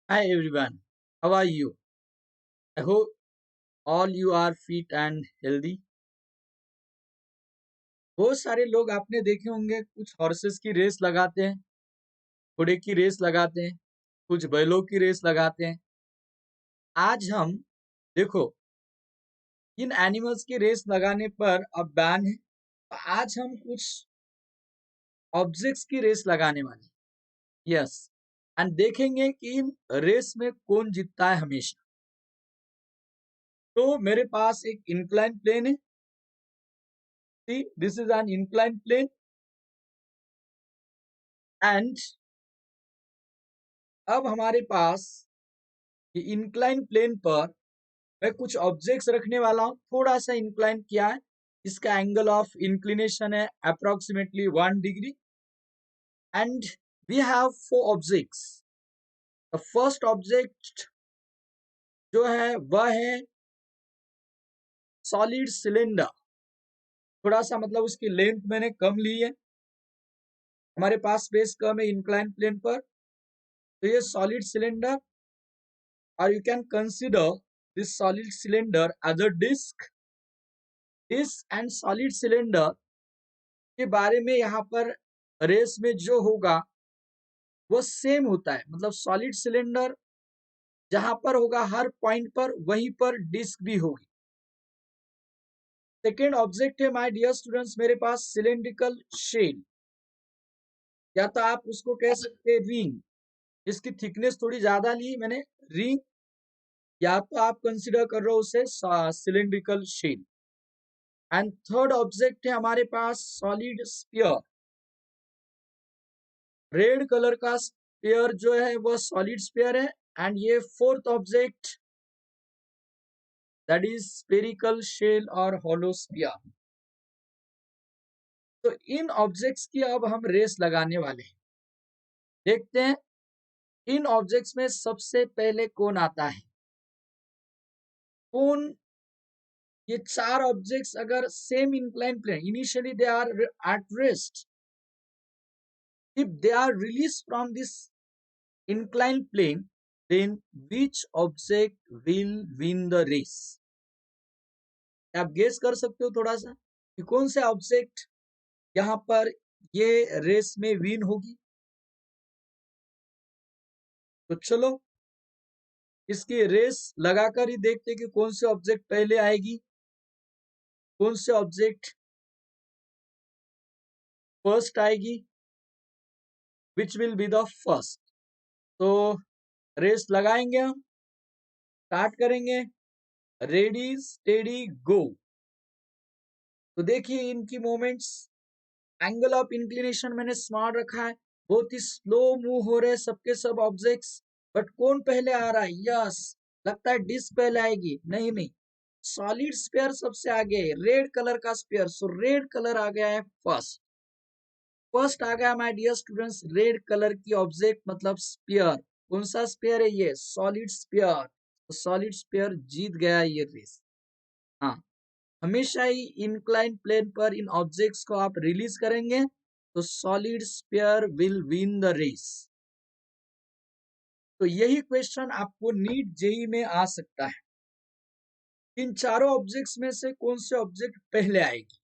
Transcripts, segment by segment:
Hi everyone, how are you? I hope all you are fit and healthy. बहुत सारे लोग आपने देखे होंगे कुछ हॉर्सेस की रेस लगाते हैं, घोड़े की रेस लगाते हैं, कुछ बैलों की रेस लगाते हैं। आज हम देखो इन एनिमल्स की रेस लगाने पर अब बैन है। तो आज हम कुछ ऑब्जेक्ट्स की रेस लगाने वाले हैं। यस, एंड देखेंगे कि इन रेस में कौन जीतता है हमेशा। तो मेरे पास एक इंक्लाइन प्लेन है। See this is an incline plane and अब हमारे पास ये इंक्लाइन प्लेन पर मैं कुछ ऑब्जेक्ट्स रखने वाला हूँ। थोड़ा सा इंक्लाइन किया है, इसका एंगल ऑफ इंक्लिनेशन है approximately 1 degree and we have 4 objects. The first object जो है वह है सॉलिड सिलेंडर। थोड़ा सा मतलब उसकी लेंथ मैंने कम ली है, हमारे पास स्पेस कम है इंक्लाइन प्लेन पर। तो ये सॉलिड सिलेंडर, और you can consider this solid cylinder as a disc. Disc and solid cylinder के बारे में यहाँ पर रेस में जो होगा वो सेम होता है, मतलब सॉलिड सिलेंडर जहां पर होगा हर पॉइंट पर वहीं पर डिस्क भी होगी। सेकेंड ऑब्जेक्ट है माय डियर स्टूडेंट्स मेरे पास सिलेंड्रिकल शेल, या तो आप उसको कह सकते हैं रिंग। इसकी थिकनेस थोड़ी ज्यादा ली मैंने, रिंग, या तो आप कंसिडर कर रहे हो उसे cylindrical shell. And third object है हमारे पास सॉलिड स्फीयर। रेड कलर का स्फीयर जो है वह सॉलिड स्फीयर है। एंड ये fourth object that is spherical shell और होलो स्फीयर। तो इन ऑब्जेक्ट्स की अब हम रेस लगाने वाले हैं। देखते हैं इन ऑब्जेक्ट्स में सबसे पहले कौन आता है। कौन, ये 4 ऑब्जेक्ट्स अगर same incline plane, initially they are at rest, if they are release from this inclined plane, then which object will win the race? आप गेस कर सकते हो थोड़ा सा कि कौन से ऑब्जेक्ट यहाँ पर ये रेस में विन होगी। तो चलो इसकी रेस लगाकर ही देखते कि कौन से ऑब्जेक्ट पहले आएगी, कौन से ऑब्जेक्ट फर्स्ट आएगी, which will be the first. तो रेस लगाएंगे, हम स्टार्ट करेंगे। रेडी स्टेडी गो। तो देखिए इनकी मोमेंट्स, एंगल ऑफ इंक्लिनेशन मैंने स्मॉल रखा है, बहुत ही स्लो मूव हो रहे हैं सबके सब ऑब्जेक्ट्स। बट कौन पहले आ रहा है? यस, लगता है डिस्क पहले आएगी। नहीं नहीं, सॉलिड स्फीयर सबसे आगे है, रेड कलर का स्फीयर। सो रेड कलर आ गया है फर्स्ट। फर्स्ट आ गया my dear students red colour की ऑब्जेक्ट, मतलब स्फीयर। कौन सा स्फीयर है? ये सॉलिड स्फीयर। तो सॉलिड स्फीयर जीत गया ये रेस। हाँ, हमेशा ही इंक्लाइन प्लेन पर इन ऑब्जेक्ट्स को आप रिलीज करेंगे तो solid sphere will win the race. तो यही क्वेश्चन आपको नीट जेई में आ सकता है। इन चारों ऑब्जेक्ट्स में से कौन से ऑब्जेक्ट पहले आएगी?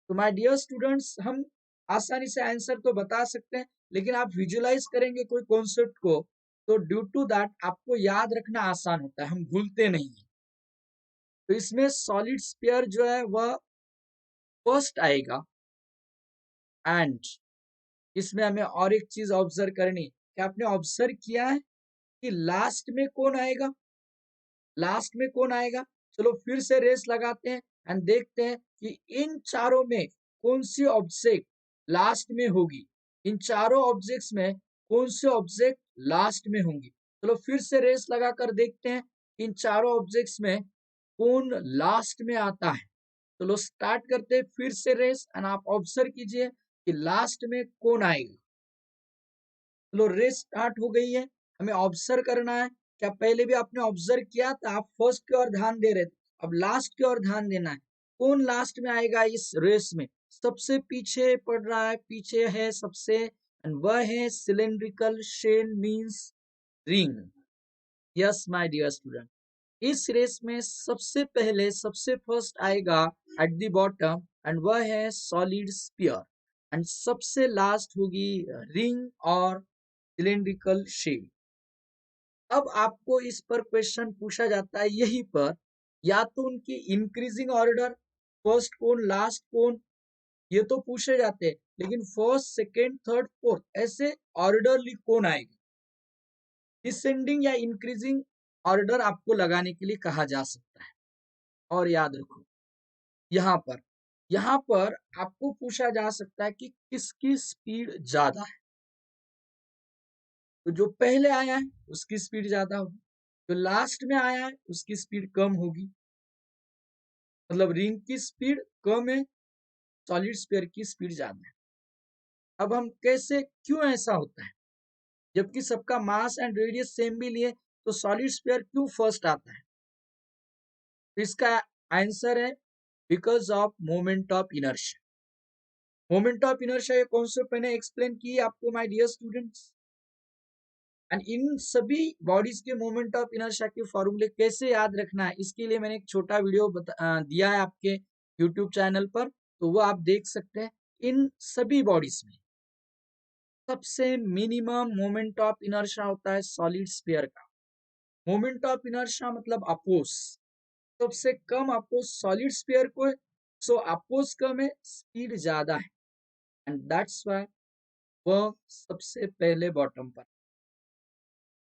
तो माय डियर स्टूडेंट्स हम आसानी से आंसर तो बता सकते हैं, लेकिन आप विजुअलाइज करेंगे कोई कॉन्सेप्ट को तो ड्यू टू दैट आपको याद रखना आसान होता है, हम भूलते नहीं है। तो इसमें सॉलिड स्फीयर जो है वह फर्स्ट आएगा। एंड इसमें हमें और एक चीज ऑब्जर्व करनी, कि आपने ऑब्जर्व किया है कि लास्ट में कौन आएगा? लास्ट में कौन आएगा? चलो फिर से रेस लगाते हैं एंड देखते हैं कि इन चारों में कौन सी ऑब्जेक्ट लास्ट में होगी। इन चारों ऑब्जेक्ट्स में कौन से ऑब्जेक्ट लास्ट में होंगी। चलो फिर से रेस लगाकर देखते हैं इन चारों ऑब्जेक्ट्स में कौन लास्ट में आता है। चलो स्टार्ट करते हैं फिर से रेस एंड आप ऑब्जर्व कीजिए कि लास्ट में कौन आएगा। चलो रेस स्टार्ट हो गई है, हमें ऑब्जर्व करना है। क्या पहले भी आपने ऑब्जर्व किया था? आप फर्स्ट की ओर ध्यान दे रहे थे, अब लास्ट की ओर ध्यान देना है। कौन लास्ट में आएगा इस रेस में? सबसे पीछे पड़ रहा है, पीछे है सबसे, एंड वह है cylindrical shell means ring. Yes my dear student, इस रेस में सबसे पहले सबसे फर्स्ट आएगा एट द बॉटम एंड वह है सॉलिड स्फीयर, एंड सबसे लास्ट होगी रिंग और सिलेंड्रिकल शेप। अब आपको इस पर क्वेश्चन पूछा जाता है यहीं पर, या तो उनकी इंक्रीजिंग ऑर्डर, फर्स्ट कौन लास्ट कौन, ये तो पूछे जाते हैं, लेकिन फर्स्ट सेकेंड थर्ड फोर्थ ऐसे ऑर्डरली कौन आएगा, डिसेंडिंग या इंक्रीजिंग ऑर्डर आपको लगाने के लिए कहा जा सकता है। और याद रखो यहाँ पर आपको पूछा जा सकता है कि किसकी स्पीड ज्यादा है। तो जो पहले आया है उसकी स्पीड ज्यादा होगी, जो लास्ट में आया है उसकी स्पीड कम होगी। मतलब रिंग की स्पीड कम है, सॉलिड स्फीयर की स्पीड ज्यादा है। अब हम कैसे, क्यों ऐसा होता है, जबकि सबका मास एंड रेडियस सेम भी लिए तो सॉलिड स्फीयर क्यों फर्स्ट आता है? तो इसका आंसर है because of moment of inertia. Moment of inertia ये कॉन्सेप्ट मैंने एक्सप्लेन की आपको माय डियर स्टूडेंट्स। एंड इन सभी बॉडीज के मोमेंट ऑफ इनर्शिया के फॉर्मूले कैसे याद रखना है, इसके लिए मैंने एक छोटा वीडियो दिया है आपके यूट्यूब चैनल पर, तो वो आप देख सकते हैं। इन सभी बॉडीज में सबसे मिनिमम मोमेंट ऑफ इनर्शिया होता है सॉलिड स्फीयर का। मोमेंट ऑफ इनर्शिया मतलब अपोज, सबसे कम अपोज सॉलिड स्फीयर को है, सो अपोज कम है, स्पीड ज्यादा है, एंड दैट्स व्हाई वह सबसे पहले बॉटम पर।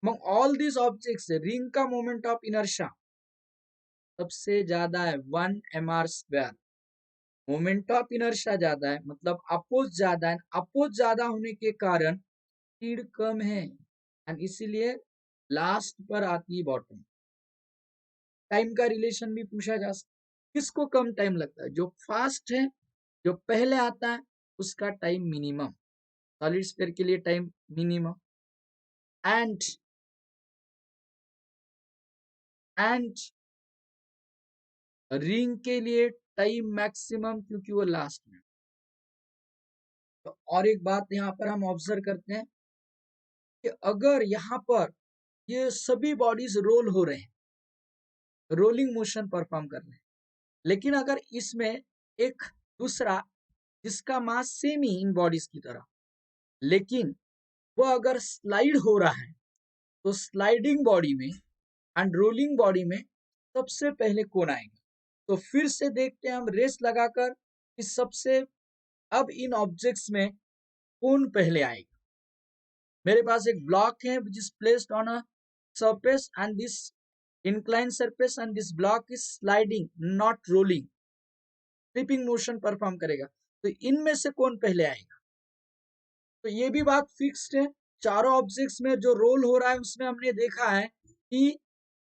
Among all these objects, ring का मोमेंट ऑफ इनर्शिया सबसे ज्यादा है 1 mr²। मोमेंट ऑफ इनर्शिया ज्यादा है मतलब अपोज ज्यादा है, अपोज ज्यादा होने के कारण स्पीड कम है, एंड इसीलिए लास्ट पर आती है बॉटम। टाइम का रिलेशन भी पूछा जा सकता है, किसको कम टाइम लगता है, जो फास्ट है, जो पहले आता है उसका टाइम मिनिमम, सॉलिड स्फीयर के लिए टाइम मिनिमम, एंड रिंग के लिए टाइम मैक्सिमम क्योंकि वो लास्ट में। तो और एक बात यहाँ पर हम ऑब्जर्व करते हैं कि अगर यहाँ पर ये सभी बॉडीज रोल हो रहे हैं, रोलिंग मोशन परफॉर्म कर रहे हैं, लेकिन अगर इसमें एक दूसरा जिसका mass same he in bodies की तरह, लेकिन वो अगर स्लाइड हो रहा है, तो स्लाइडिंग बॉडी में एंड रोलिंग बॉडी में सबसे पहले कौन आएगा? तो फिर से देखते हैं हम रेस लगाकर कि सबसे अब इन ऑब्जेक्ट्स में कौन पहले आएगा। मेरे पास एक ब्लॉक है which is placed on a surface and this inclined surface and this block is sliding not rolling, slipping motion perform करेगा, तो इनमें से कौन पहले आएगा? तो ये भी बात फिक्स्ड है, चारों ऑब्जेक्ट्स में जो रोल हो रहा है उसमें हमने देखा है कि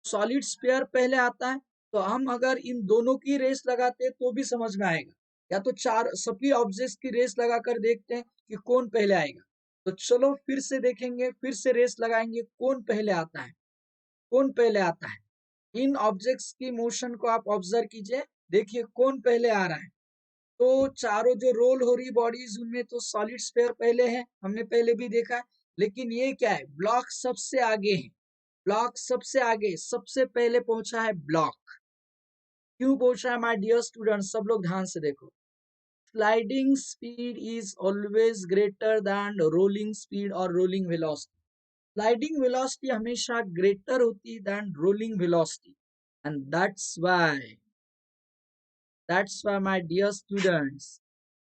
सॉलिड स्फीयर पहले आता है। तो हम अगर इन दोनों की रेस लगाते हैं तो भी समझ में आएगा, या तो चार सभी ऑब्जेक्ट्स की रेस लगाकर देखते हैं कि कौन पहले आएगा। तो चलो फिर से देखेंगे, फिर से रेस लगाएंगे, कौन पहले आता है, कौन पहले आता है। इन ऑब्जेक्ट्स की मोशन को आप ऑब्जर्व कीजिए, देखिए कौन पहले आ रहा है। तो चारों जो रोल हो रही बॉडीज उनमें तो सॉलिड स्फीयर पहले है, हमने पहले भी देखा है, लेकिन ये क्या है, ब्लॉक सबसे आगे है, ब्लॉक सबसे आगे, सबसे पहले पहुंचा है ब्लॉक। क्यों पहुंचा है माय डियर स्टूडेंट, सब लोग ध्यान से देखो, sliding speed is always greater than rolling speed और रोलिंग वेलोसिटी। स्लाइडिंग वेलोसिटी हमेशा ग्रेटर होती than rolling velocity, and that's why my dear students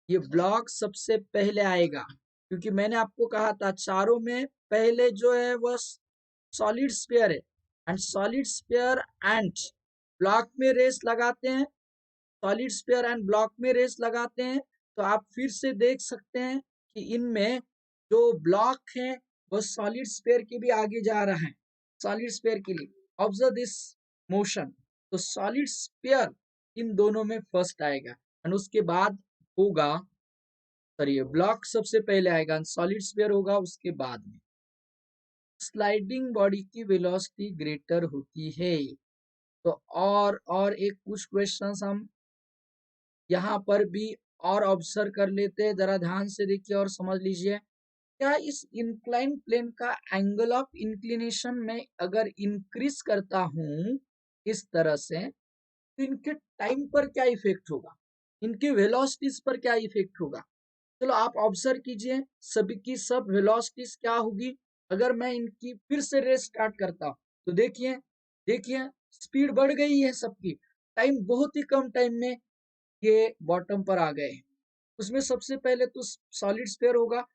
ये ब्लॉक सबसे पहले आएगा, क्योंकि मैंने आपको कहा था चारों में पहले जो है वह सॉलिड स्फीयर है, and solid sphere and block में रेस लगाते हैं, सॉलिड स्फीयर एंड ब्लॉक में रेस लगाते हैं। तो आप फिर से देख सकते हैं कि इनमें जो ब्लॉक है वह सॉलिड स्फीयर के भी आगे जा रहा है, सॉलिड स्फीयर के लिए। ऑब्जर्व दिस मोशन, तो सॉलिड स्फीयर इन दोनों में फर्स्ट आएगा, एंड उसके बाद होगा, सॉरी ब्लॉक सबसे पहले आएगा, सॉलिड स्फीयर होगा उसके बाद में। स्लाइडिंग बॉडी की वेलोसिटी ग्रेटर होती है। तो और एक कुछ क्वेश्चंस हम यहाँ पर भी और ऑब्जर्व कर लेते हैं, जरा ध्यान से देखिए और समझ लीजिए। क्या इस इंक्लाइन प्लेन का एंगल ऑफ इंक्लिनेशन में अगर इंक्रीज करता हूं इस तरह से, तो इनके टाइम पर क्या इफेक्ट होगा, इनके वेलोसिटीज पर क्या इफेक्ट होगा। चलो आप ऑब्जर्व कीजिए, सभी की सब वेलोसिटीज क्या होगी। अगर मैं इनकी फिर से रेस स्टार्ट करता हूं, तो देखिए देखिए स्पीड बढ़ गई है सबकी, टाइम बहुत ही कम टाइम में ये बॉटम पर आ गए। उसमें सबसे पहले तो सॉलिड स्फीयर होगा,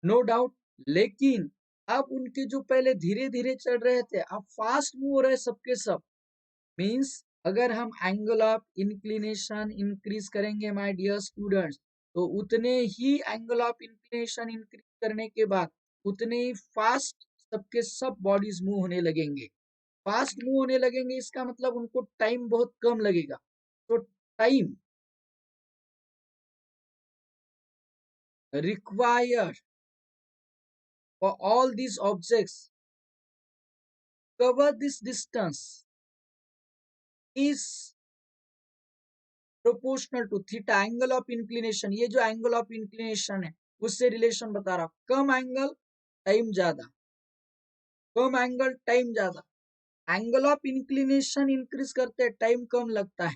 नो डाउट, लेकिन अब उनके जो पहले धीरे धीरे चल रहे थे अब फास्ट मूव हो रहे सबके सब। मीन्स अगर हम एंगल ऑफ इंक्लिनेशन इंक्रीज करेंगे माय डियर स्टूडेंट्स, तो उतने ही एंगल ऑफ इंक्लिनेशन इंक्रीज करने के बाद उतने ही फास्ट सबके सब बॉडीज मूव होने लगेंगे। फास्ट मूव होने लगेंगे इसका मतलब उनको टाइम बहुत कम लगेगा। तो time required for all these objects cover this distance is proportional to theta angle of inclination। ये जो एंगल ऑफ इंक्लिनेशन है उससे रिलेशन बता रहा, कम एंगल टाइम ज्यादा, कम एंगल टाइम ज्यादा, एंगल ऑफ इंक्लिनेशन इंक्रीज करते हैं टाइम कम लगता है,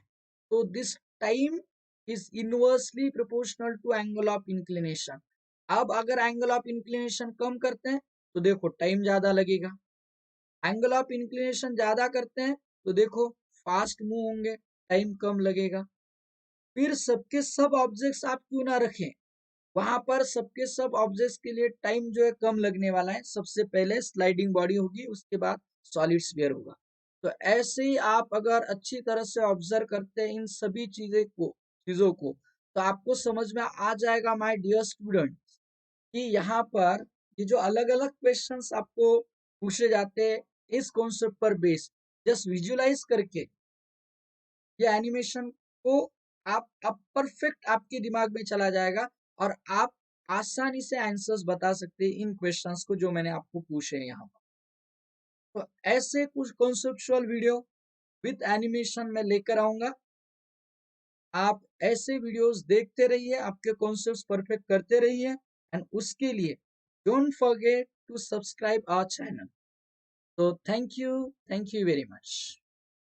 तो this time is inversely proportional to angle of inclination. अब अगर एंगल ऑफ इंक्लिनेशन कम करते हैं तो देखो टाइम ज्यादा लगेगा, एंगल ऑफ इंक्लिनेशन ज्यादा करते हैं तो देखो फास्ट मूव होंगे, टाइम कम लगेगा। फिर सबके सब ऑब्जेक्ट्स आप क्यों ना रखें, वहां पर सबके सब ऑब्जेक्ट्स के लिए टाइम जो है कम लगने वाला है। सबसे पहले स्लाइडिंग बॉडी होगी, उसके बाद सॉलिड स्फीयर होगा। तो ऐसे ही आप अगर अच्छी तरह से ऑब्जर्व करते हैं इन सभी चीजों को तो आपको समझ में आ जाएगा माय डियर स्टूडेंट कि यहाँ पर ये जो अलग अलग क्वेश्चंस आपको पूछे जाते हैं इस कॉन्सेप्ट पर बेस्ड, जस्ट विजुअलाइज करके ये एनिमेशन को आप परफेक्ट आपके दिमाग में चला जाएगा और आप आसानी से आंसर्स बता सकते हैं इन क्वेश्चंस को जो मैंने आपको पूछे हैं यहाँ पर। तो ऐसे कुछ कॉन्सेप्चुअल वीडियो विद एनिमेशन में लेकर आऊंगा। आप ऐसे वीडियोस देखते रहिए, आपके कॉन्सेप्ट्स परफेक्ट करते रहिए, एंड उसके लिए don't forget to subscribe our channel. तो थैंक यू वेरी मच।